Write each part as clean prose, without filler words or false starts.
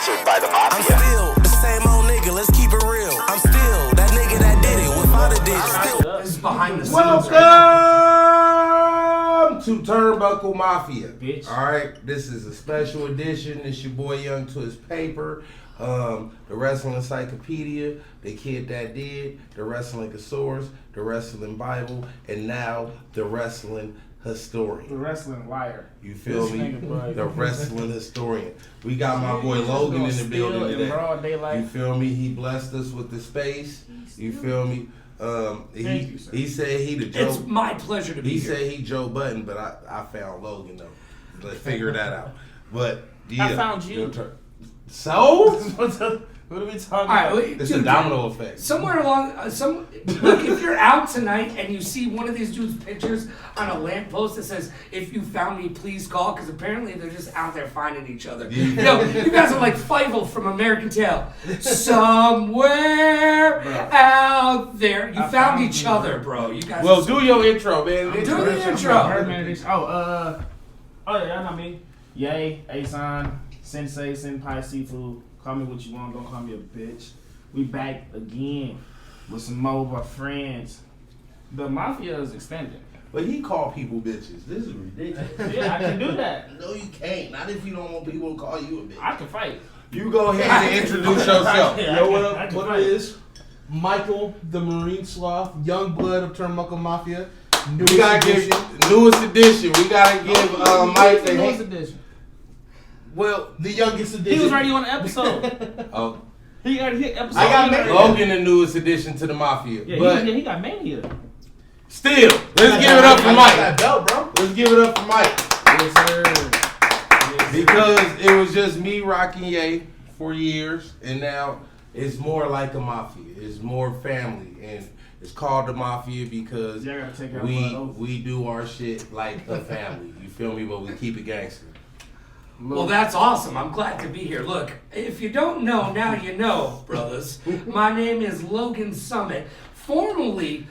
sponsored by the Mafia. I'm still the same old nigga, let's keep it real. I'm still that nigga that did it without a digit. This is behind the scenes. Welcome to Turnbuckle Mafia. Bitch. Alright, this is a special edition. It's your boy Young to his paper. The Wrestling Encyclopedia, the Kid That Did, the Wrestling Thesaurus, the Wrestling Bible, and now the Wrestling Historian. The wrestling liar. You feel me? The Wrestling Historian. We got my boy Logan in the building today. You feel me? He blessed us with the space. You feel me? Thank you, sir. He said he the Joe. It's my pleasure to be here. He said he Joe Button, but I found Logan though. Let's figure that out. But yeah, I found you. So What are we talking All right, about? it's a domino effect. Somewhere along, look, if you're out tonight and you see one of these dudes' pictures on a lamppost that says, "If you found me, please call," because apparently they're just out there finding each other. Yo, you guys are like Fievel from American Tail. Somewhere out there, you found each other, bro. You guys. Well, do your intro, man. Do the intro. Oh, yeah, y'all know me. Yay, Asan, Sensei, Senpai, Seafood. Call me what you want, don't call me a bitch. We back again with some more of our friends. The Mafia is extended. But he called people bitches. This is ridiculous. Yeah, I can do that. No, you can't. Not if you don't want people to call you a bitch. I can fight. You go ahead and introduce yourself. Yo, what up? What it is? Michael, the Marine Sloth, young blood of Turnbuckle Mafia. We gotta give newest edition. We gotta give Mike the Newest edition. Well, the youngest edition. He was already on the episode. oh, He already hit episode. I got Mania. Logan, the newest addition to the Mafia. Yeah, but he got Mania. still, let's give it up for Mike. That belt, bro. Let's give it up for Mike. Yes, sir. Because it was just me rocking Ye for years, and now it's more like a Mafia. It's more family, and it's called the Mafia because Yeah, I gotta take out one of those. we do our shit like a family. You feel me? But we keep it gangster. Well, that's awesome. I'm glad to be here. Look, if you don't know, now you know, brothers. My name is Logan Summit. Formerly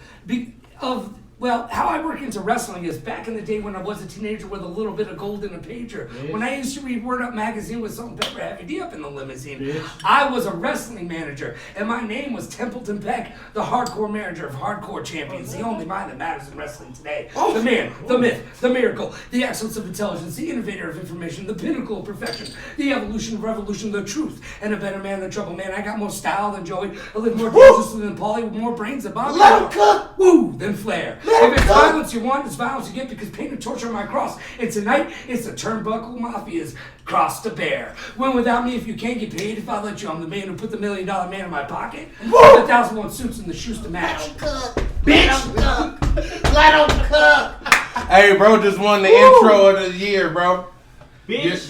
how I work into wrestling is back in the day when I was a teenager with a little bit of gold in a pager. Yes. When I used to read Word Up magazine with Salt and Pepper Heavy D up in the limousine, Yes. I was a wrestling manager, and my name was Templeton Peck, the hardcore manager of Hardcore Champions, the only mind that matters in wrestling today. The man, the myth, the miracle, the excellence of intelligence, the innovator of information, the pinnacle of perfection, the evolution of revolution, the truth, and a better man than trouble. Man, I got more style than Joey, I live more dangerously than Paulie, with more brains than Bobby. Let him cook. Woo, than Flair. If it's violence you want, it's violence you get, because pain and torture are my cross. And tonight, it's the Turnbuckle Mafia's cross to bear. When without me, if you can't get paid, if I let you, I'm the man who put the $1 million man in my pocket. The 1,001 suits and the shoes to match. Bitch, let him cook. Hey, bro, just won the intro of the year, bro. Bitch.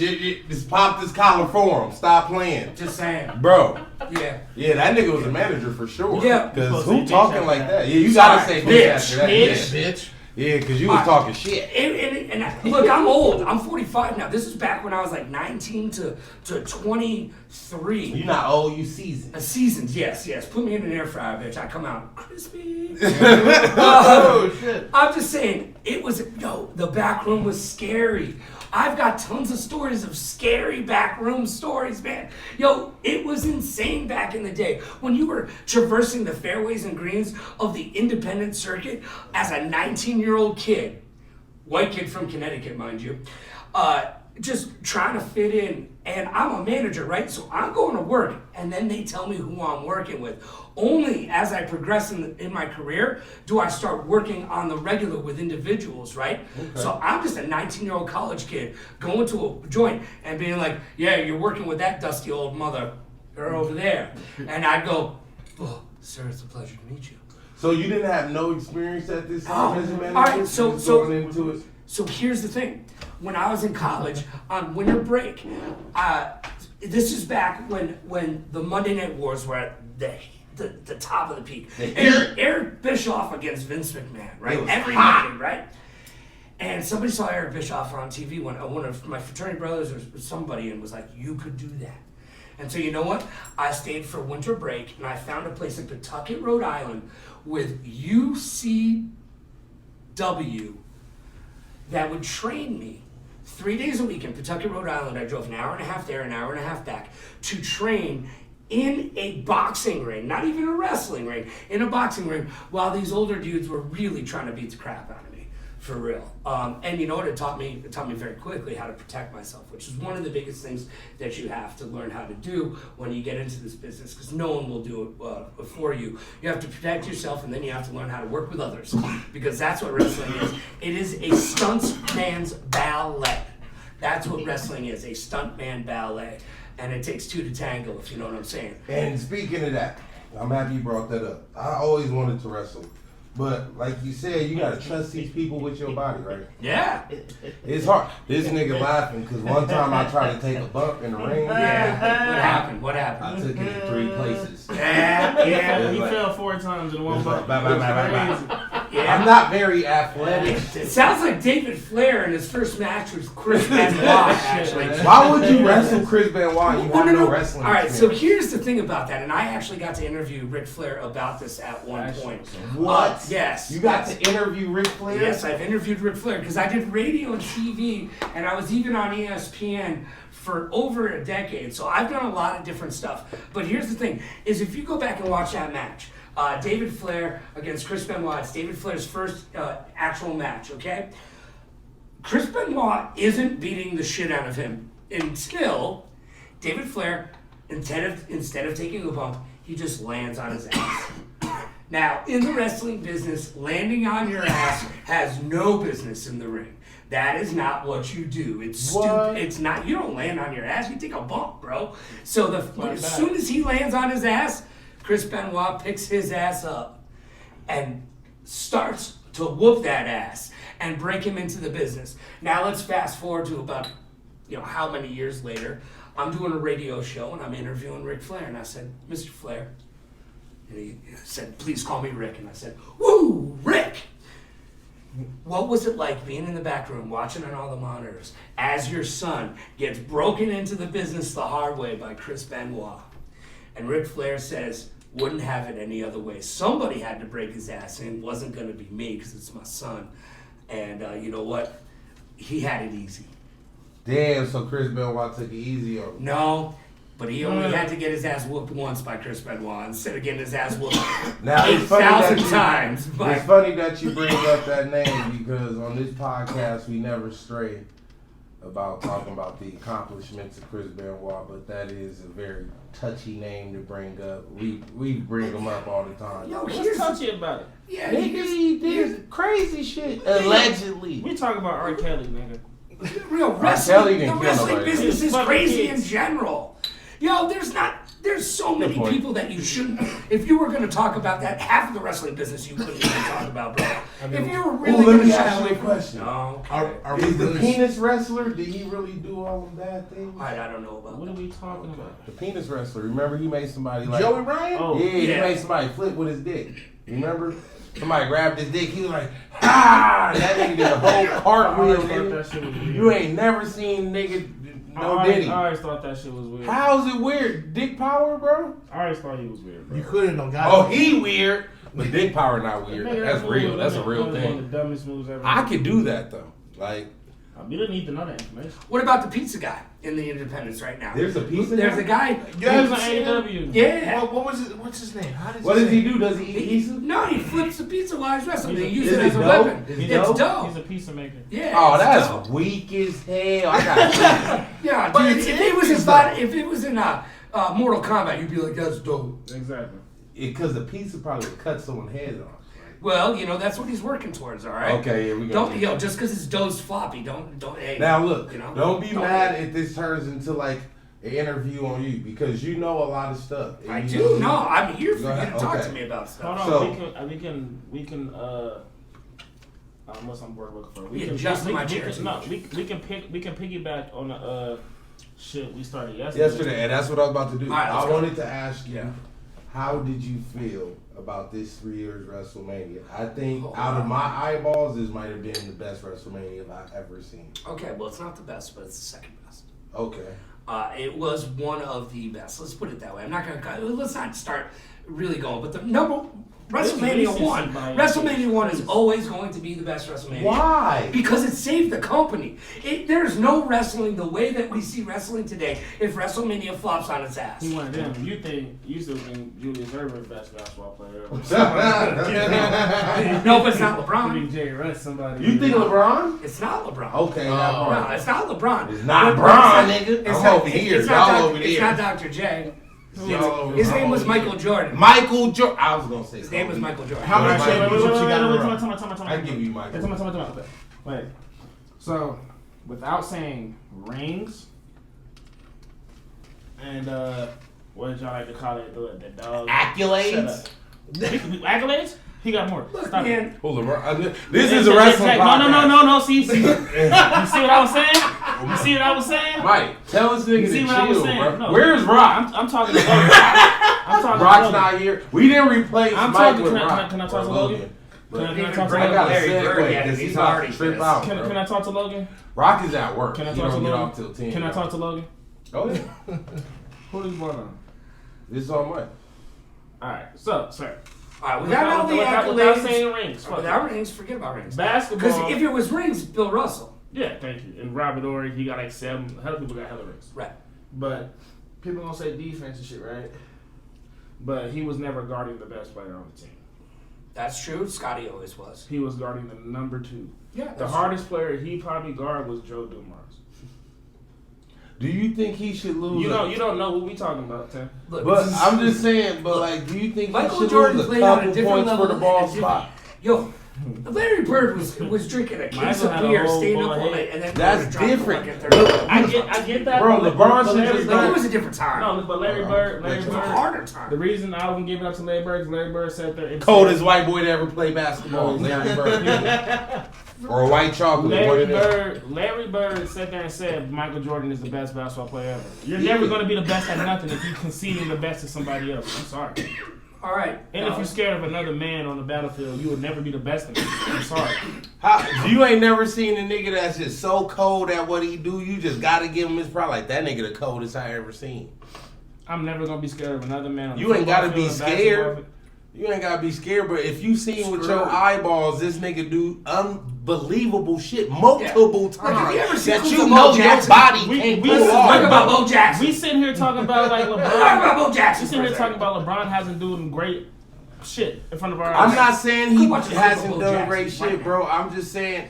Just pop this collar for him. Stop playing, Just saying. bro. Yeah. Yeah, that nigga was a manager for sure. Yeah. Because You're who supposed to say talking bitch like after that? Yeah, you gotta say Bitch. bitch after that. Bitch. Yeah, Bitch. Yeah, because you was talking shit. Look, I'm old. I'm 45 now. This is back when I was like 19 to 23. You not old, you seasoned. Seasoned, yes. Put me in an air fryer, bitch. I come out crispy. Oh, shit. I'm just saying, the back room was scary. I've got tons of stories of scary backroom stories, man. Yo, it was insane back in the day when you were traversing the fairways and greens of the independent circuit as a 19-year-old kid, white kid from Connecticut, mind you, just trying to fit in. And I'm a manager, right? So I'm going to work, and then they tell me who I'm working with. Only as I progress in my career do I start working on the regular with individuals, right? Okay. So I'm just a 19-year-old college kid going to a joint and being like, yeah, you're working with that dusty old mother over there. And I'd go, oh, sir, it's a pleasure to meet you. So you didn't have no experience at this time as a manager? All right, so going into it? So here's the thing. When I was in college on winter break, this is back when the Monday Night Wars were at the top of the peak. Eric Bischoff against Vince McMahon, right? Every Monday, right? And somebody saw Eric Bischoff on TV, one of my fraternity brothers or somebody, and was like, you could do that. And so you know what? I stayed for winter break, and I found a place in Pawtucket, Rhode Island, with UCW that would train me 3 days a week in Pawtucket, Rhode Island. I drove an hour and a half there, an hour and a half back, to train in a boxing ring, not even a wrestling ring, in a boxing ring, while these older dudes were really trying to beat the crap out of me, for real. And you know what? It taught me very quickly how to protect myself, which is one of the biggest things that you have to learn how to do when you get into this business, because no one will do it for you. You have to protect yourself, and then you have to learn how to work with others, because that's what wrestling is. It is a stuntman's ballet. That's what wrestling is, a stuntman ballet. And it takes two to tango, if you know what I'm saying. And speaking of that, I'm happy you brought that up. I always wanted to wrestle. But like you said, you gotta trust these people with your body, right? Yeah. It's hard. This nigga laughing because one time I tried to take a bump in the ring. Yeah. What happened? I took it in 3 places. Yeah. He fell 4 times in one bump. Yeah. I'm not very athletic. It sounds like David Flair in his first match with Chris Benoit, actually. Why would you wrestle Chris Benoit? You have no wrestling. All right, so experience. here's the thing about that, and I actually got to interview Ric Flair about this at one point. What? Yes. You got to interview Ric Flair? Yes, I've interviewed Ric Flair because I did radio and TV, and I was even on ESPN for over a decade. So I've done a lot of different stuff. But here's the thing: is if you go back and watch that match, David Flair against Chris Benoit, it's David Flair's first actual match. Okay, Chris Benoit isn't beating the shit out of him until David Flair, instead of taking a bump, he just lands on his ass. Now, in the wrestling business, landing on your ass has no business in the ring. That is not what you do. It's stupid. It's not. You don't land on your ass. You take a bump, bro. So as soon as he lands on his ass, Chris Benoit picks his ass up and starts to whoop that ass and break him into the business. Now let's fast forward to about, how many years later. I'm doing a radio show and I'm interviewing Ric Flair, and I said, Mr. Flair. And he said, please call me Rick. And I said, woo, Rick! What was it like being in the back room, watching on all the monitors, as your son gets broken into the business the hard way by Chris Benoit? And Ric Flair says, wouldn't have it any other way. Somebody had to break his ass, and it wasn't going to be me because it's my son. And you know what? He had it easy. Damn, so Chris Benoit took it easy on him. No. But he only had to get his ass whooped once by Chris Benoit instead of getting his ass whooped Now, 8,000 times. It's funny that you bring up that name because on this podcast we never stray about talking about the accomplishments of Chris Benoit, but that is a very touchy name to bring up. We bring him up all the time. Yo, What's touchy about it? Yeah, He did crazy shit. Allegedly. We talk about R. Kelly, nigga. Real Kelly didn't the kill wrestling nobody. business is Fucking crazy kids. in general. Yo, there's so many point. people that you shouldn't. If you were going to talk about that, half of the wrestling business you couldn't even talk about, bro. If you were really let going me to ask you a question. No. Are we Is the really penis wrestler, did he really do all them bad things? I don't know about What are that. we talking about? The penis wrestler, remember he made somebody like... Joey Ryan? Oh, Yeah, he Yeah. made somebody flip with his dick. Remember? Somebody grabbed his dick, he was like, ah! That nigga did a whole I cartwheel, always thought that nigga. shit was weird. You ain't never seen nigga no I Diddy. always thought that shit was weird. How's it weird? Dick power, bro? I always thought he was weird, bro. You couldn't have got Oh, he weird. But dick power not weird. Nigga, That's that real. move That's a was real one of thing. the dumbest moves ever. I could do that though. Like, You don't need to know that information. What about the pizza guy in the Independents right now? there's a piece of There's a guy. You He was haven't on seen him? AEW. Yeah. What was it? What's his name? How does What does he do? Does he eat pizza? No, he flips the pizza while he's wrestling. They use Is it it as a dope? weapon. Is it It's dope? dope. He's a pizza maker. Yeah. Oh, it's that's dope. weak as hell. I got Yeah, But dude. it's If it was in interesting. if it was in Mortal Kombat, you'd be like, that's dope. Exactly. because the pizza probably would cut someone's head off. Well, that's what he's working towards. All right. Okay, yeah, we got Don't you. just because his dough's floppy, don't. Hey, Now look, you know, don't be don't- mad if this turns into like an interview on you because you know a lot of stuff. I And do. you- No, I'm here for Go you ahead, to talk okay. to me about stuff. Hold on. So- we can. What's I'm word looking for? We Yeah, can just we, my we chair can, too no, much. we can piggyback on the shit we started yesterday. Yesterday, and that's what I was about to do. All right, let's I go. wanted to ask you, Yeah. how did you feel about this 3 years WrestleMania? I think Oh, out of wow. my eyeballs, this might have been the best WrestleMania I've ever seen. Okay, well, it's not the best, but it's the second best. Okay. It was one of the best. Let's put it that way. I'm not gonna. Let's not start really going. But the WrestleMania 1. WrestleMania 1 is always going to be the best WrestleMania. Why? Because it saved the company. There's no wrestling the way that we see wrestling today if WrestleMania flops on its ass. He one of them. You still think Julius Erving best basketball player ever? No, but it's not You LeBron. think Jerry Russ somebody? You think LeBron? It's not LeBron. Okay, not No, LeBron. it's not LeBron. It's not But Bron, it's nigga. It's I'm not, over here. It's not, Y'all over it's there. not Dr. J. Y'all over His here. name was Michael Jordan. Michael Jordan. I was gonna say His name was Michael Jordan. How many Wait, championships you got in a row? I I give you Michael. Okay. Wait. So, without saying rings, and what did y'all like to call it? The dog Accolades? Accolades? He got more. Look, Stop it. man. Oh, LeBron. This is a wrestling podcast. No. See, you see what I was saying? You see what I was saying? Mike, tell this nigga You see to what I was chill, saying? bro. No. Where's Rock? I'm talking to Logan. I'm talking Rock's to Logan. not here. We didn't replace I'm Mike talking- with can I- Rock. can I talk or to Logan? But Can I Even talk to bring I up got a Larry Bird segue yet, because he's he's about already to trip pissed. out, Can bro. I talk to Logan? Rock is at work. Can I He talk to don't get Logan? off till 10. Can I bro. talk to Logan? Oh, yeah. Who is born on? This is on Mike. Alright, so, sir. All right, we got all the without accolades. saying rings. Fuck Without it. rings, forget about rings. Basketball. Because if it was rings, Bill Russell. Yeah, thank you. And Robert Ory, he got like 7. Hella people got hella rings. Right. But people gonna say defense and shit, right? But he was never guarding the best player on the team. That's true. Scotty always was. He was guarding the number 2. Yeah. The hardest player he probably guarded was Joe Dumars. Do you think he should lose? You don't know who we talking about, Tim. Look, But this is- I'm just saying, but like, do you think Michael he should Jordan lose a played on a couple different points level. for the ball and a different- spot? Yo, Larry Bird was drinking a case Michael of had a beer, whole staying up ball all head. night, and then That's dropped different. Like a 30. I get that. Bro, but LeBron but should Larry just Like, it Bird. was a different time. No, but Larry Bird. It was a harder time. The reason I wouldn't give it up to Larry Bird is Larry Bird sat there and Coldest white boy to ever play basketball, Larry Bird. Or white chocolate, one of them. Larry Bird sat there and said Michael Jordan is the best basketball player ever. You're never going to be the best at nothing if you conceding the best to somebody else. I'm sorry. All right. And if you're scared of another man on the battlefield, you will never be the best in it. I'm sorry. You ain't never seen a nigga that's just so cold at what he do. You just gotta give him his pride. Like that nigga the coldest I ever seen. I'm never going to be scared of another man on the You ain't gotta football be field, scared. basketball. You ain't gotta be scared, but if you seen with your eyeballs this nigga do unbelievable shit multiple Like, have you ever times seen that Cliff you of know Bo your Jackson? body We- can't we- pull this is off. Talk about Bo Jackson. We sitting here talking about like Talk LeBron. about Bo Jackson. We sitting here for a talking second. about LeBron hasn't doing great shit in front of our eyes. I'm not saying Go he watch a hasn't Bo done Jackson great right shit, now. bro. I'm just saying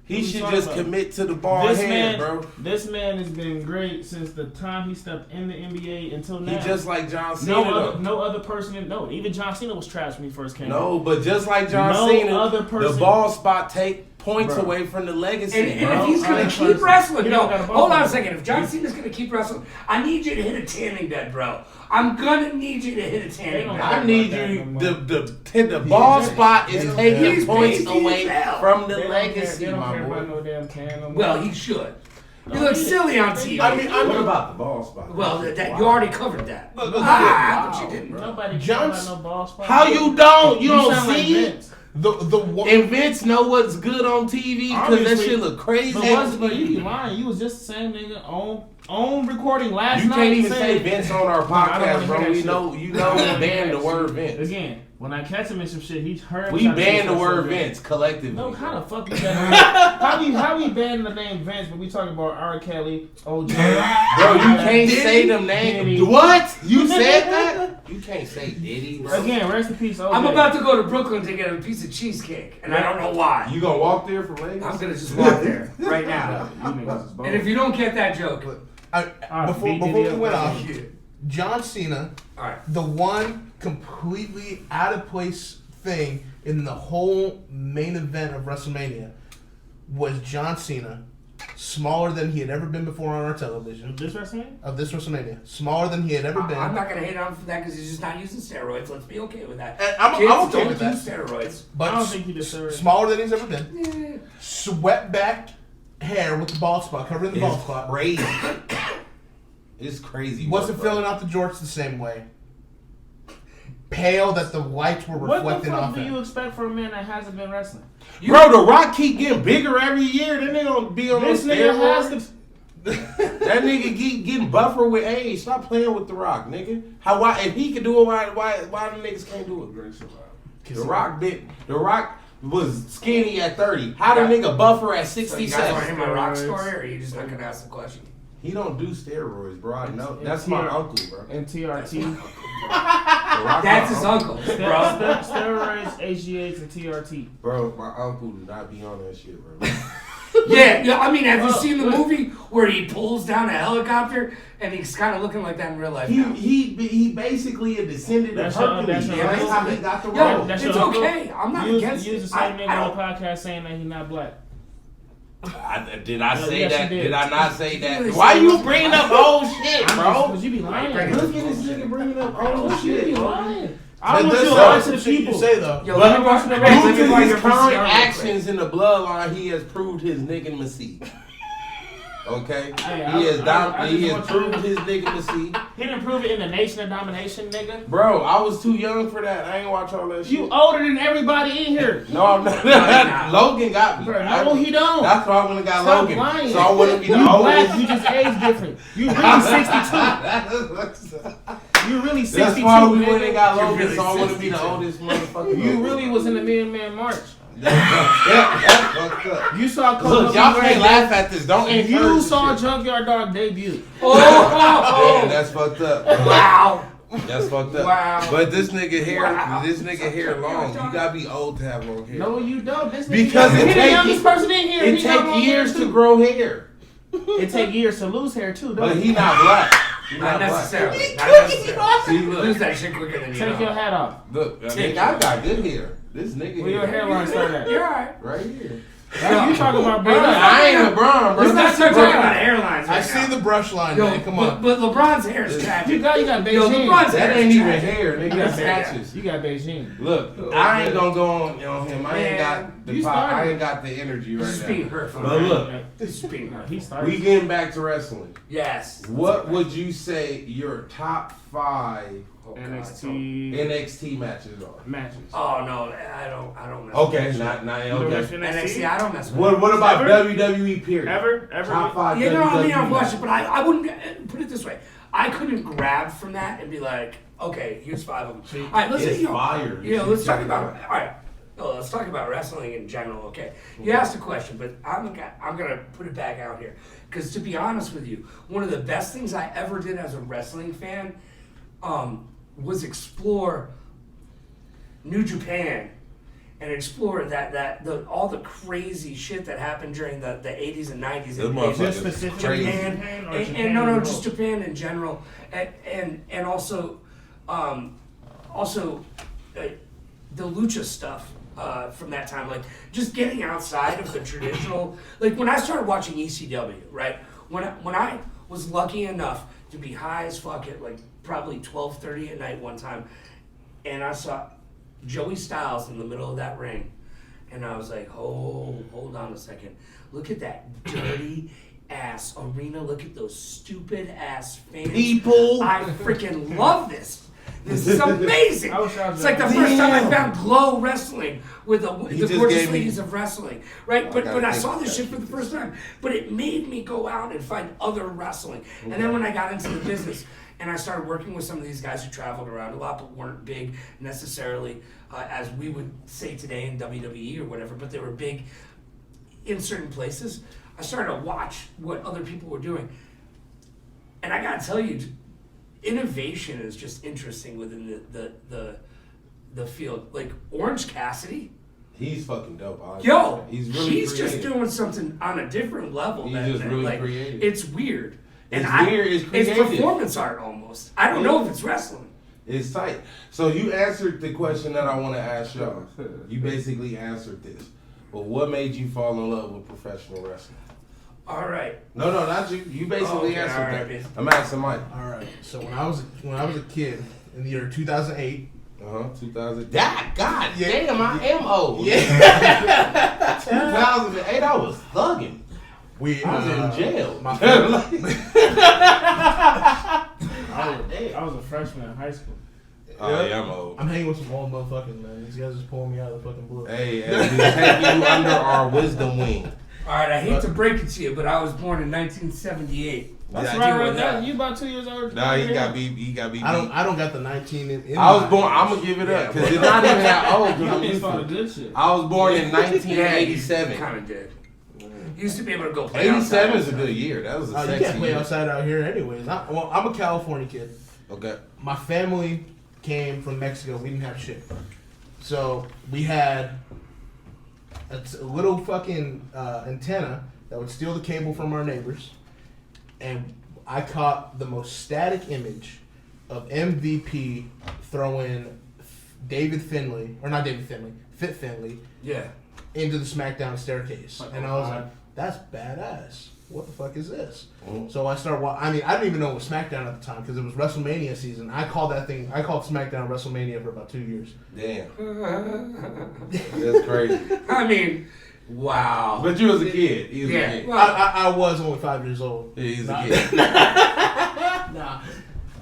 he What you should talking just about? commit to the ball hand, bro. This man has been great since the time he stepped in the NBA until now. He just like John Cena. no other person. Even John Cena was trash when he first came. No, but just like John No Cena, other the person- ball spot take points Bro. away from the legacy, And bro. if he's gonna Other keep person. wrestling, You yo, don't got a ball hold on a player. second. If John Cena's gonna keep wrestling, I need you to hit a tanning bed, bro. I'm gonna need you to hit a tanning don't bed. I about need that you. no more. The ball spot is taking He's points big as away hell. from the They don't care- legacy, They don't my care about boy. no damn tan no more. Well, he should. You look silly on TV. I mean, What about the ball spot? well, that you already covered that. Look, But you didn't. Nobody cares John- about no ball spot. How you don't? You don't sound like see it? Vince. the one. And Vince know what's good on TV because that Obviously. shit look crazy. But you be lying. You was just the same nigga on recording last You night. can't even saying- say Vince on our I don't wanna podcast, hear bro. that We shit. know you know I don't we wanna hear banned the that word shit. Vince. Again, when I catch him in some shit, he heard. We trying to say banned the stuff word so Vince collectively. No, how bro. the fuck we ban? how we ban the name Vince? But we talking about R. Kelly, OJ. Bro, you can't say them Diddy. names. What? You said that? You can't say Diddy, bro. Again, rest in peace, OJ. I'm about to go to Brooklyn to get a piece of cheesecake, and I don't know why. You gonna walk there from Vegas? I'm gonna just walk there right now. You niggas is bold. And if you don't get that joke, Before beat we Diddy went up. off, John Cena, all right. the one completely out of place thing in the whole main event of WrestleMania was John Cena, smaller than he had ever been before on our television. This wrestling? Of this WrestleMania, smaller than he had ever been. I'm not gonna hate on him for that because he's just not using steroids. Let's be okay with that. And I'm Kids okay don't with use that. steroids. But I don't think he deserves. smaller than he's ever been. Yeah. Swept back hair with the bald spot, covering the bald It's spot. crazy. It's crazy. Wasn't work, bro. filling out the jorts the same way. Pale that the lights were What the reflecting fuck off do you him. expect from a man that hasn't been wrestling? Bro, the Rock keep getting bigger every year. Then they gonna be on This those nigga has steroids. to. That nigga keep getting buffer with age. Stop playing with the Rock, nigga. Why if he can do it, why the niggas can't do it? The Rock was skinny at 30. How the nigga buffer at So you guys want to 67? hear my rock story, or are you just not gonna ask the question? He don't do steroids, bro. I know. That's my uncle, bro. And TRT. That's his uncle, bro. Steroids, HGH, and TRT. Bro, my uncle do not be on that shit, bro. Yeah. I mean, have you seen the movie where he pulls down a helicopter and he's kind of looking like that in real life now? He basically a descendant of Hercules. That's how he got the Yo, role. That's it's your uncle? okay. I'm not against You it. was the same I nigga on the don't. podcast saying that he's not black. Did I say Yes, you that? did. Did I not say that? You Why really you said- bringing up old shit, bro? Because you be lying. Look at this nigga bringing up old You shit, be bro. lying. I But want you that's to not lie to some the shit people. you say though. Yo, Let me watch the Due Let to me watch his your current PCR actions in the bloodline, he has proved his niggacy. Okay? Hey, He has I he just has want proved you- his niggacy. He didn't prove it in the Nation of Domination, nigga. Bro, I was too young for that. I ain't watch all that shit. You older than everybody in here. No, I'm not. not. Logan got me. Bro, no, he don't. That's why I went and got Stop Logan. lying. So I wouldn't be You the black, oldest. you just age different. You really 62. You really 62. That's why we went and nigga. got You're Logan, really so I wouldn't be the 62. oldest motherfucker. You really was in the Man March. That's fucked up. You saw Look, Coco y'all Ray. can't laugh at this. Don't And encourage you this saw shit. Junkyard Dog debut. Oh, Damn, that's fucked up. Bro. wow. That's fucked up. Wow. But this nigga hair, Wow. this nigga hair long. You gotta be old to have long hair. No, you don't. This Because nigga, it he the take- youngest person in here. It He got take long years hair, to too. grow hair. It take years to lose hair too, But don't he it? not black. He Not not black. necessarily. Not necessarily. See, Lose look, that shit quicker than you Take know. your hat off. look, nigga, I got good hair. This nigga Where your hair hairline start at? You're alright. right here. You talking about bro? I ain't LeBron, bro. Let's not start talking about airlines right I now. see the brush line, Yo, man. Come on. But LeBron's hair is tragic. You got Beijing. Yo, LeBron's That hair ain't is even tragic. hair, nigga. That's patches. You got Beijing. Look, I ain't gonna go on him. I ain't Man, got the you pop. started. I ain't got the energy right This is being now. hurtful. But look, This is being hurtful. He started. we getting back to wrestling. Yes. What would you say your top 5 Oh, God, NXT NXT matches are? matches. Oh no, I don't mess Okay, with not You don't watch okay. NXT. I don't mess with What about Ever? WWE period? Ever? Top 5 You know, I mean, I've WWE watched it, but I wouldn't put it this way. I couldn't grab from that and be like, okay, here's 5 of them. All right, let's It's you know, fire. You know, let's talk Check it about. out. All right, no, let's talk about wrestling in general. Okay, you asked a question, but I'm gonna put it back out here because to be honest with you, one of the best things I ever did as a wrestling fan, was explore New Japan. And explore all the crazy shit that happened during the 80s and 90s Those and motherfuckers Just specifically crazy. Japan, Japan or and Japan no, in just general? Japan in general, and also the lucha stuff from that time, like just getting outside of the traditional. Like when I started watching ECW, right? When I was lucky enough to be high as fuck at like probably 12:30 at night one time, and I saw Joey Styles in the middle of that ring. And I was like, oh, hold on a second. Look at that dirty ass arena. Look at those stupid ass fans. People. I freaking love this. This is amazing. I wish I was It's like the there. first time I Damn. found Glow Wrestling with He the just gorgeous gave me- ladies of wrestling, right? But gotta I think saw of this that. shit for the first time. But it made me go out and find other wrestling. And then when I got into the business and I started working with some of these guys who traveled around a lot but weren't big necessarily, as we would say today in WWE or whatever, but they were big in certain places, I started to watch what other people were doing. And I gotta tell you, innovation is just interesting within the field. Like Orange Cassidy, He's fucking dope. I like yo, that. He's really he's just creative. doing something on a different level. He's that, just really like, creative. It's weird. It's weird, it's creative. performance art almost. I don't know if it's wrestling. It's tight. So you answered the question that I want to ask y'all. You basically answered this. But what made you fall in love with professional wrestling? All right. No, not you. You basically Okay, answered all right, that. bitch. I'm asking Mike. All right. So when I was a kid in the year 2008. 2000. God Yeah. damn, I am old. Yeah. 2008, I was thugging. I was in jail. My I was a freshman in high school. Oh, yeah, I'm old. I'm hanging with some old motherfuckers, man. These guys just pulling me out of the fucking blue. Hey, and we take you under our wisdom wing. All right. I hate to break it to you, but I was born in 1978. That's Yeah, right, deal right with there. that. You about 2 years older. Nah, he than got me. beat. He got beat. I don't got the 19 in I was my born. age. I'm gonna give it up Yeah, because but- it's not even that old. 'cause You I'm missed used all to the it. good shit. I was born in Yeah, 1987. Kind of did. You used to be able to go play 87 is a outside. good year. That was a You sexy can't play year. outside out here anyways. I'm a California kid. Okay. My family came from Mexico. We didn't have shit. So we had a little fucking antenna that would steal the cable from our neighbors. And I caught the most static image of MVP throwing David Finley, or not David Finley, Fit Finley, Yeah. into the SmackDown staircase. Like, And I was oh, like, that's badass. What the fuck is this? Mhm. So I started I mean, I didn't even know it was SmackDown at the time because it was WrestleMania season. I called SmackDown WrestleMania for about 2 years. Damn. That's crazy. I mean, wow. But you was a kid. You was Yeah. a kid. Well, I was only 5 years old. Yeah, he's a Nah. kid. Nah.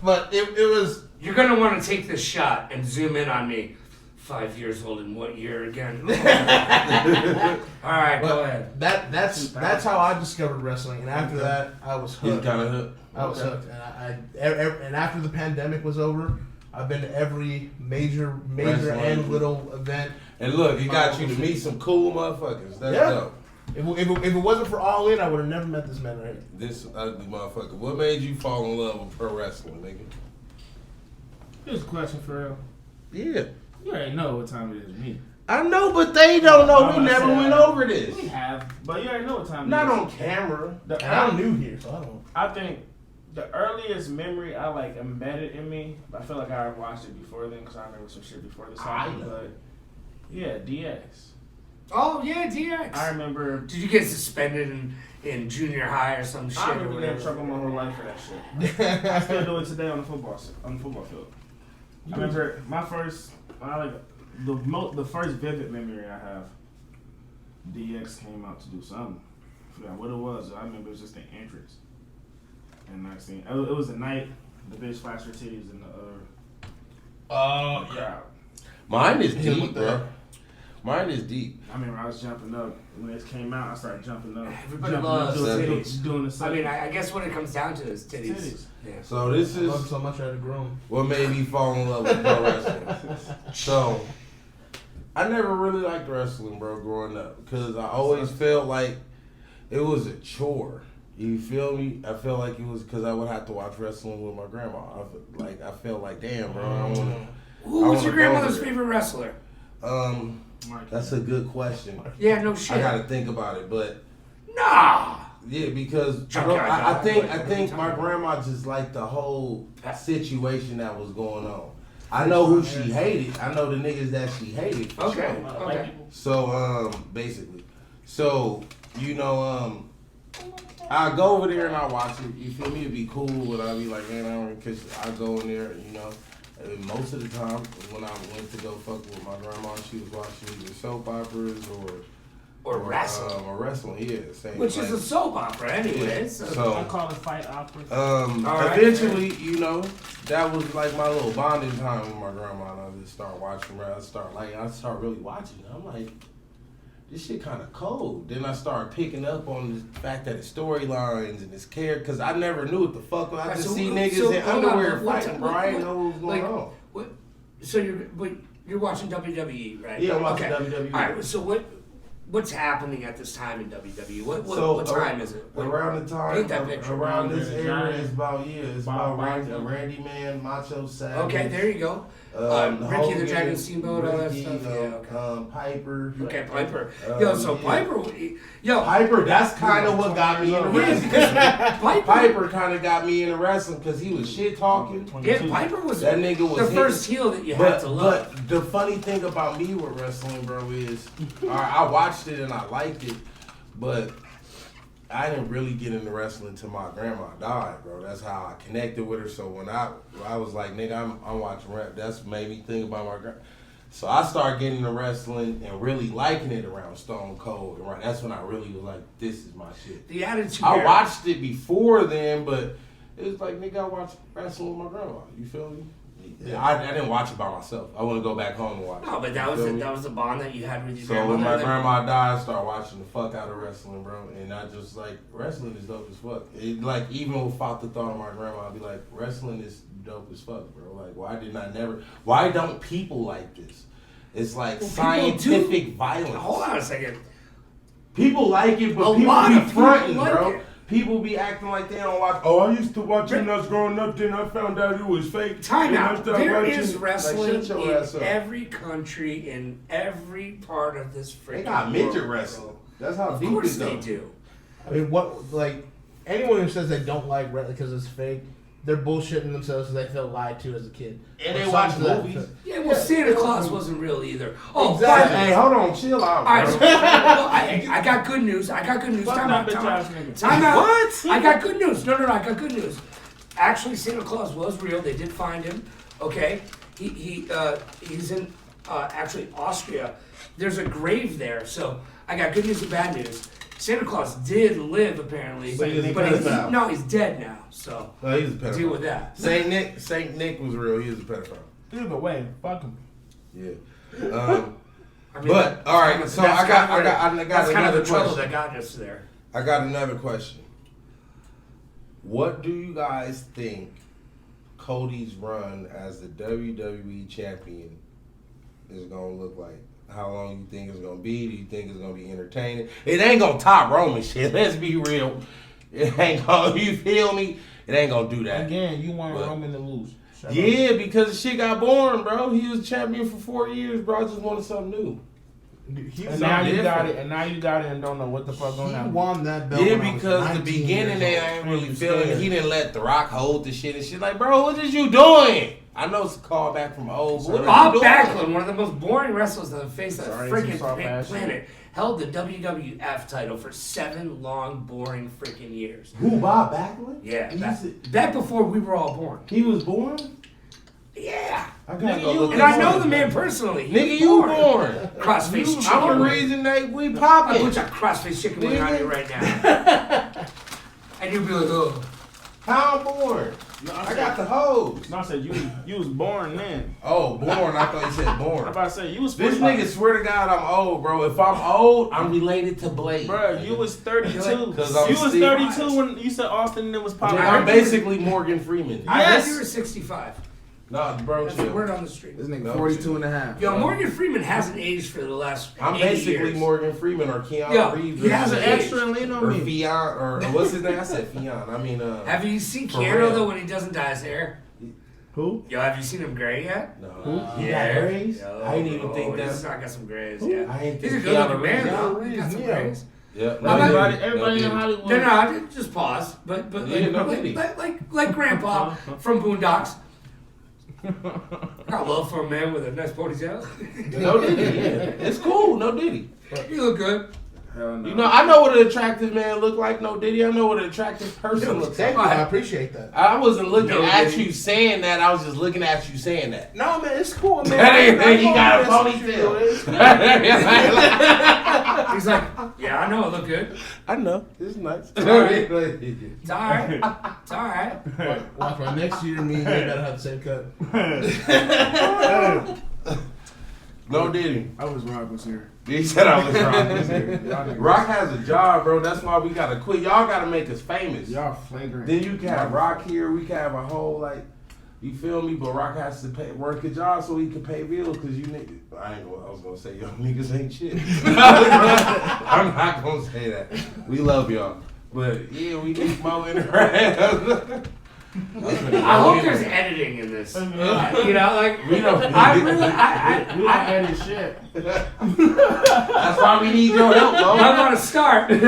But it was... You're gonna want to take this shot and zoom in on me. 5 years old in what year again? All right, go ahead. That's how I discovered wrestling. And after that, I was He's hooked. kind of hooked. I was hooked. And after the pandemic was over, I've been to every major Wrestling. and little event. And look, it got you to meet some cool motherfuckers. That's Yeah. dope. If it wasn't for All In, I would have never met this man right here. This ugly motherfucker. What made you fall in love with pro wrestling, nigga? Here's a question for real. Yeah. You already know what time it is, me. I know, but they don't know. I'm We gonna never say went I- over this. We have, but you already know what time Not it is. on camera. The And I'm new here, so I don't. I think the earliest memory I like embedded in me, but I feel like I watched it before then because I remember some shit before this I happened. know. But yeah, DX. Oh yeah, DX. I remember. Did you get suspended in junior high or some shit? I or remember getting in whatever? trouble my whole life for that shit. I still do it today on the football field. I remember my first, the first vivid memory I have. DX came out to do something. I forgot what it was. I remember it was just the entrance. And next thing, it was the night the bitch flashed her titties in the crowd. Mine is Yeah, deep, what the- bro. Mine is deep. I remember I was jumping up when it came out. I started jumping up. Everybody jumping loves doing titties. Doing the I circle. mean, I guess what it comes down to is titties. Titties. Yeah. So this I love it is so much I had to grow 'em. what made me fall in love with pro wrestling. So I never really liked wrestling, bro, growing up, because I always felt like it was a chore. You feel me? I felt like it was because I would have to watch wrestling with my grandma. I felt like, damn, bro, I don't want to. Who was your grandmother's favorite wrestler? That's a good question. Yeah, no I shit. gotta think about it, but Nah. yeah, because Junkyard I Dog, think like, my grandma just liked the whole situation that was going on. I know who she hated. I know the niggas that she hated. For Okay. sure. Okay. So basically, so I go over there and I watch it. You feel me? It'd be cool, but I'd be like, man, I don't, cause I go in there, and most of the time when I went to go fuck with my grandma, she was watching either soap operas Or wrestling. or wrestling, yeah. Same Which is a soap opera, anyways. Yeah. So. I call it fight opera. right. Eventually, that was like my little bonding time with my grandma, and I just start watching her. I start really watching. I'm like, this shit kind of cold. Then I start picking up on the fact that it's storylines and it's character, because I never knew what the fuck. I just see niggas in hold on, underwear what- fighting, bro. I didn't know what was going on. What, so you're watching WWE, right? Yeah, I'm watching okay. WWE. All right. So what's happening at this time in WWE? What time is it? Around the time, Paint that picture. around this Andre the era Giant. is about Bob Randy, Backlund. Randy Man, Macho Savage. Okay, there you go. Ricky Hogan, the Dragon Steamboat, all that Ricky, stuff. Yeah, okay. Piper. Okay, Piper. yeah. Piper, that's kind of what got me into Yeah, wrestling. because Piper Piper kind of got me into wrestling because he was shit talking. Yeah, Piper was That nigga was the hitting. first heel that you had to love. But the funny thing about me with wrestling, bro, is I watched it and I liked it, but I didn't really get into wrestling until my grandma died, bro. That's how I connected with her. So when I was like, nigga, I'm watching rap. That's made me think about my grandma. So I started getting into wrestling and really liking it around Stone Cold. And that's when I really was like, this is my shit. The Attitude I Era. watched it before then, but it was like, nigga, I watched wrestling with my grandma. You feel me? I didn't watch it by myself. I want to go back home and watch it. No, but that was the bond that you had with your So grandmother. when my grandma died, I started watching the fuck out of wrestling, bro. And I just like, wrestling is dope as fuck. It, like, even without the thought of my grandma, I'd be like, wrestling is dope as fuck, bro. Like, why don't people like this? It's like scientific violence. Hold on a second. People like it, but A people lot be of people fronting, like bro. it. People be acting like they don't watch. Oh, I used to watch it when I was growing up. Then I found out it was fake. Time Then I out. started There watching is it. wrestling Like, shut your ass in up. every country, in every part of this freaking They got world, midget bro. wrestling. That's how Of deep course it they goes. do. I mean, what like anyone who says they don't like wrestling because it's fake, they're bullshitting themselves because they felt lied to as a kid. And Or they watch something to that movies. effect. Yeah, well, Santa Claus wasn't real either. Oh, Exactly. by the way, Hey, hold on, chill out, all right, bro. so, well, I got good news. Time out. Time out. What? I got good news. No, I got good news. Actually, Santa Claus was real. They did find him. Okay, he's in actually Austria. There's a grave there. So I got good news and bad news. Santa Claus did live apparently, So he's a but pedophile. he's dead now. So No, he's a pedophile. deal with that. Saint Nick was real. He was a pedophile. Either way, fuck him. Yeah. I mean, But all right, so I got that's kind of another the trouble question. that got us there. I got another question. What do you guys think Cody's run as the WWE champion is gonna look like? How long you think it's gonna be? Do you think it's gonna be entertaining? It ain't gonna top Roman shit. Let's be real. It ain't gonna. You feel me? It ain't gonna do that. Again, you want But- Roman to lose. Shut up. Yeah, because the shit got boring, bro. He was champion for 4 years, bro. I just wanted something new. And now you got it, and don't know what the fuck going He on. won that belt. Yeah, when I was because the 19 beginning years they old. ain't really He was feeling it. scared. He didn't let The Rock hold the shit and shit. Like, bro, what is you doing? I know it's a callback from old, but what Bob are you doing? Backlund, one of the most boring wrestlers on the face of the Sorry, freaking some soft ass planet, held the WWF title for 7 long, boring freaking years. Who, Bob Backlund? Yeah, He's- back before we were all born. He was born? Yeah. I gotta Nigga, go you- look And at I know him. the man personally. He Nigga, was you born. Crossface chicken. I'm the wing. reason that we I popping. put your crossface chicken wing on Nigga. you right now. And you'd be like, oh. How I'm born? I got the hose. No, I said you was born then. Oh, born. I thought you said I'm born. about to say you was This nigga swear to God I'm old, bro. If I'm old, I'm related to Blade. Bro, you was 32. Cause I'm You was Steve 32 when you said Austin and it was popping. I'm basically Morgan Freeman. I Yes. heard you were 65. Nah, bro, That's the chill. word on the street. This nigga No, 42 and a half. Yo, Morgan Freeman hasn't aged for the last I'm 80 basically years. Morgan Freeman or Keanu Yo, Reeves. he or has shit. an Extra and lean on Or me. Fion, or what's his name? I said Fion. I mean, Have you seen For Keanu real. though when he doesn't dye his hair? Who? Yo, have you seen him gray yet? no. Who? He got grays? Yo, I didn't even think This that. guy got some grays, Who? yeah. I ain't He's a think good looking Keanu man Reeves. though. He got some Yeah. grays. Yeah, Everybody in no, Hollywood. No, I didn't just pause. But Yeah, no like, diddy. like Grandpa from Boondocks. Got love for a man with a nice ponytail. No Diddy, yeah. It's cool, no Diddy. You look good. Hell no. You know, I know what an attractive man look like, no Diddy. I know what an attractive person looks Thank like. you. I appreciate that. I wasn't looking No at Diddy. you saying that. I was just looking at you saying that. No, man, it's cool, man. That ain't I he know got a that's what you do. It's cool. ponytail. He's like, yeah, I know I look good. I know. It's nice. It's all right. It's all right. Watch my next year, me and you better have the same cut. No Diddy. I was Rock was here. He said I was Rock. Y'all niggas- Rock has a job, bro. That's why we gotta quit. Y'all gotta make us famous. Y'all flagrant. Then you can have Rock here. We can have a whole like, you feel me? But Rock has to work a job so he can pay bills. Cause you niggas, I was gonna say y'all niggas ain't shit. I'm not gonna say that. We love y'all, but yeah, we need more interaction. I hope there's editing in this. You know, like We don't. I really, We don't I edit shit. That's why we need your help, bro. I'm gonna start. Yo,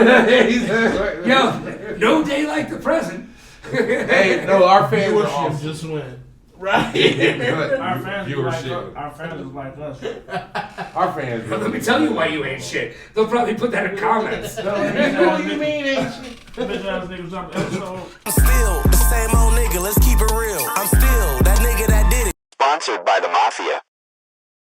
Yo, no day like the present. hey, no, our fans are Viewership awesome. just went. Our Our fans is like our fans is like us. Our fans. But let me tell you why you ain't shit. They'll probably put that in comments. What do you mean ain't shit? Bitch ass niggas drop the episode. I'm still the same old nigga, let's keep it real. I'm still that nigga that did it. Sponsored by the Mafia.